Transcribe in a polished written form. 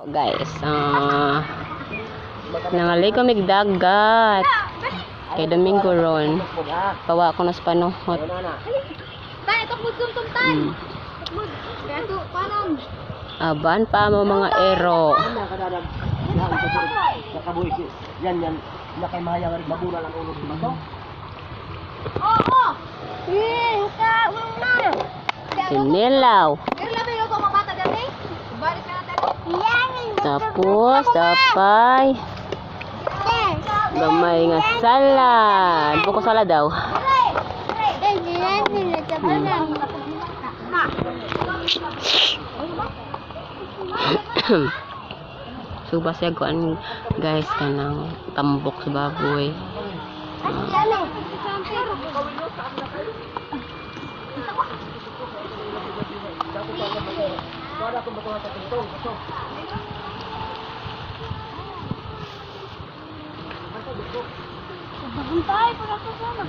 Guys, nangalay ko migdagat kay Domingo ron. Pawa ako na sa panuhot. Aban pa mo mga ero. Yan nakay mahayang babura lang ulo di ba to? Oo. Sinilaw. Tapos tapay gamay nga salad. Buko salad daw. Suba siya kuan guys kanang tambok sa baboy. Bantay, para sa sana.